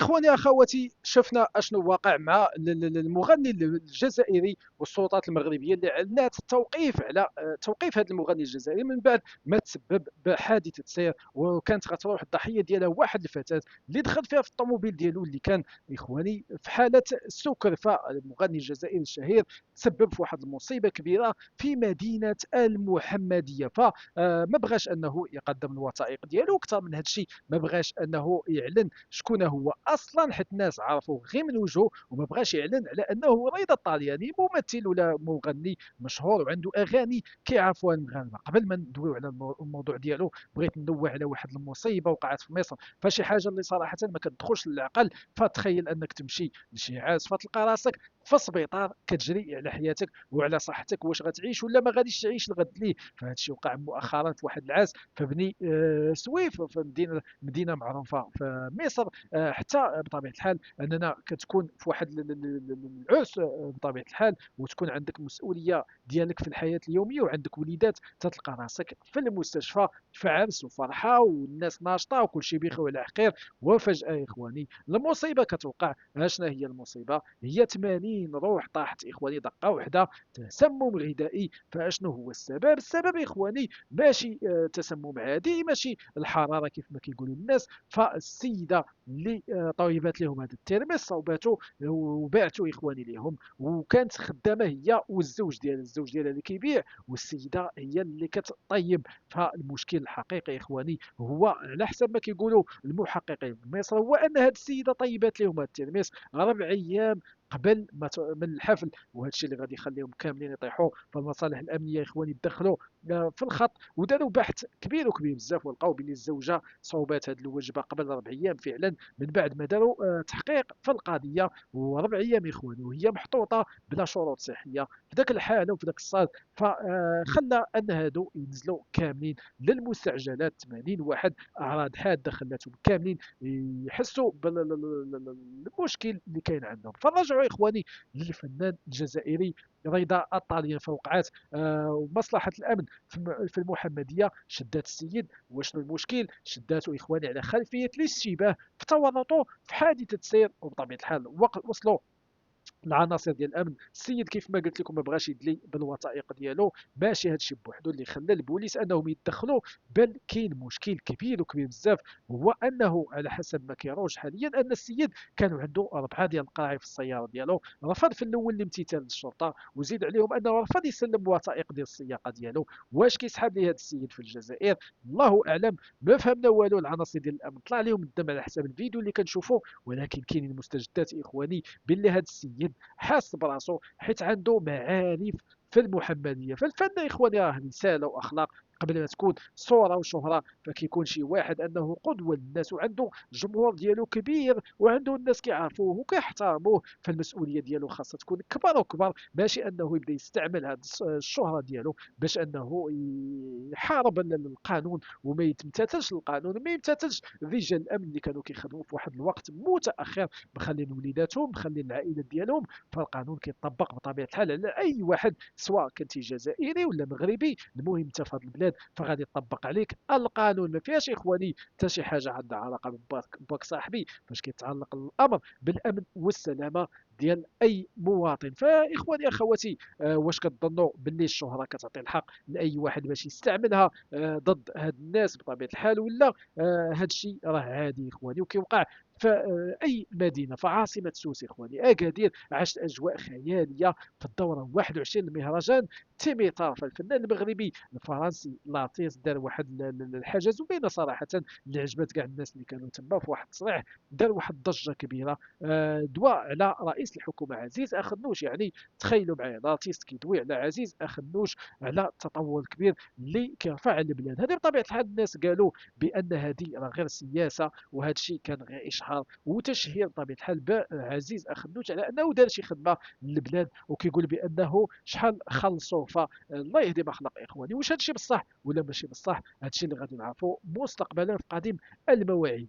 إخواني أخواتي، شفنا أشنو واقع مع المغني الجزائري والسلطات المغربية اللي أعلنت التوقيف على توقيف هذا المغني الجزائري من بعد ما تسبب بحادثة سير، وكانت غتروح الضحية ديالها واحد الفتاة اللي دخل فيها في الطوموبيل ديالو اللي كان إخواني في حالة السكر. فالمغني الجزائري الشهير تسبب في واحد المصيبة كبيرة في مدينة المحمدية. فما بغاش أنه يقدم الوثائق ديالو أكثر من هذا الشيء، ما بغاش أنه يعلن شكون هو اصلا، حيت الناس عرفوه غير من وجهه، وما بغاش يعلن على انه رضا الطلياني ممثل ولا مغني مشهور وعنده اغاني كيعرفوها المغاربه. قبل ما ندويو على الموضوع ديالو، بغيت ندوي على واحد المصيبه وقعت في مصر، فشي حاجه اللي صراحه ما كتدخلش للعقل. فتخيل انك تمشي لشي عاز فتلقى راسك في السبيطار كتجري على حياتك وعلى صحتك، واش غتعيش ولا ما غاديش تعيش لغد ليه. فهذا الشيء وقع مؤخرا في واحد العاز في بني سويف، في مدينه معروفه في مصر. حتى بطبيعه الحال اننا كتكون في واحد العرس، بطبيعه الحال، وتكون عندك مسؤوليه ديالك في الحياه اليوميه وعندك وليدات، تتلقى راسك في المستشفى في عرس وفرحه والناس ناشطه وكل شيء بخير وعلى خير. وفجاه يا اخواني المصيبه كتوقع. شنو هي المصيبه؟ هي 80 روح طاحت اخواني دقه واحده، تسمم غذائي. فاشنو هو السبب؟ السبب اخواني ماشي تسمم عادي، ماشي الحراره كيف ما كيقولوا الناس. فالسيده اللي طيبات لهم هذا الترمس صوباتو وباعتو اخواني ليهم، وكانت خدامه هي والزوج ديالها، الزوج ديالها اللي كيبيع والسيده هي اللي كتطيب. فالمشكل الحقيقي اخواني هو على حسب ما كيقولوا المحققين في مصر، هو ان هذه السيده طيبات لهم هذا الترمس 4 ايام قبل ما من الحفل. وهذا الشيء اللي غادي يخليهم كاملين يطيحوا. فالمصالح الامنيه يا اخواني تدخلوا في الخط وداروا بحث كبير وكبير بزاف، ولقاو بلي الزوجه صوبات هذه الوجبه قبل 4 ايام فعلا، من بعد ما داروا تحقيق في القضيه. و4 ايام يا اخواني وهي محطوطه بلا شروط صحيه في ذاك الحاله وفي ذاك الصاد. فخلى ان هادو ينزلوا كاملين للمستعجلات. 80 واحد اعراض حاده خلاتهم كاملين يحسوا بالمشكل اللي كاين عندهم. فرجعوا يا اخواني للفنان الجزائري رضا الطاليان. فوقعات ومصلحه الامن في المحمديه شدات السيد. وشنو المشكل؟ شداته اخواني على خلفيه الاشتباه في تورطه في حادثه سير، وبطبيعه الحال وصلوا العناصر ديال الامن. السيد كيف ما قلت لكم ما بغاش يدلي بالوثائق ديالو. ماشي هذا الشيء بوحدو اللي خلى البوليس انهم يتدخلوا، بل كاين مشكل كبير وكبير بزاف، هو انه على حسب ما كيروج حاليا ان السيد كانوا عنده 4 ديال القراعي في السياره ديالو. رفض في الاول الامتثال للشرطه، وزيد عليهم انه رفض يسلم وثائق ديال السياقه ديالو. واش كيسحب لي هذا السيد في الجزائر؟ الله اعلم، ما فهمنا والو. العناصر ديال الامن طلع لهم الدم على حسب الفيديو اللي كنشوفوا، ولكن كاينين مستجدات اخواني باللي هذا السيد حاس براسو حيت عنده معارف في المحمديه. فالفن يا اخواني راه رساله واخلاق قبل ما تكون صوره وشهره. فكيكون شي واحد انه قدوه للناس وعنده الجمهور ديالو كبير وعنده الناس كيعرفوه وكيحترموه، فالمسؤوليه ديالو خاصها تكون كبر وكبر. ماشي انه يبدا يستعمل هذه الشهره ديالو باش انه يحارب القانون وما يتمتثلش القانون وما يمتثلش رجال الامن اللي كانوا كيخدموا في واحد الوقت متاخر، مخلين وليداتهم مخلين العائلات ديالهم. فالقانون كيطبق بطبيعه الحال على اي واحد، سواء كنتي جزائري ولا مغربي، المهم انت في هذه البلاد فغادي يطبق عليك القانون. ما فيهاش اخواني حتى شي حاجه عندها علاقه بباك صاحبي فاش كيتعلق الامر بالامن والسلامه ديال اي مواطن. فاخواني اخواتي، واش كتظنوا باللي الشهره كتعطي الحق لاي واحد باش يستعملها ضد هاد الناس بطبيعه الحال؟ ولا هاد الشيء راه عادي اخواني وكيوقع فاي مدينه؟ فعاصمه سوسه اخواني اكادير عاشت اجواء خياليه في الدوره 21 المهرجان تيميتار. فالفنان المغربي الفرنسي لاتيس دار واحد الحاجه زوينه صراحه اللي عجبت كاع الناس اللي كانوا تما. في واحد التصريح دار واحد الضجه كبيره، دواء على رئيس الحكومه عزيز اخنوش. يعني تخيلوا معايا لاتيس كيدوي على عزيز اخنوش على التطور الكبير اللي كيرفع على البلاد هذه. بطبيعه الحال الناس قالوا بان هذه راه غير سياسه، وهذا الشيء كان غير اشهار وتشهير بطبيعه الحال بعزيز اخنوش على انه دار شي خدمه للبلاد، وكيقول بانه شحال خلصوه. فالله يهدي ما خلق اخواني. واش هذا الشيء بصح ولا ماشي بصح؟ هذا الشيء اللي غادي نعرفه مستقبلا في قادم المواعيد.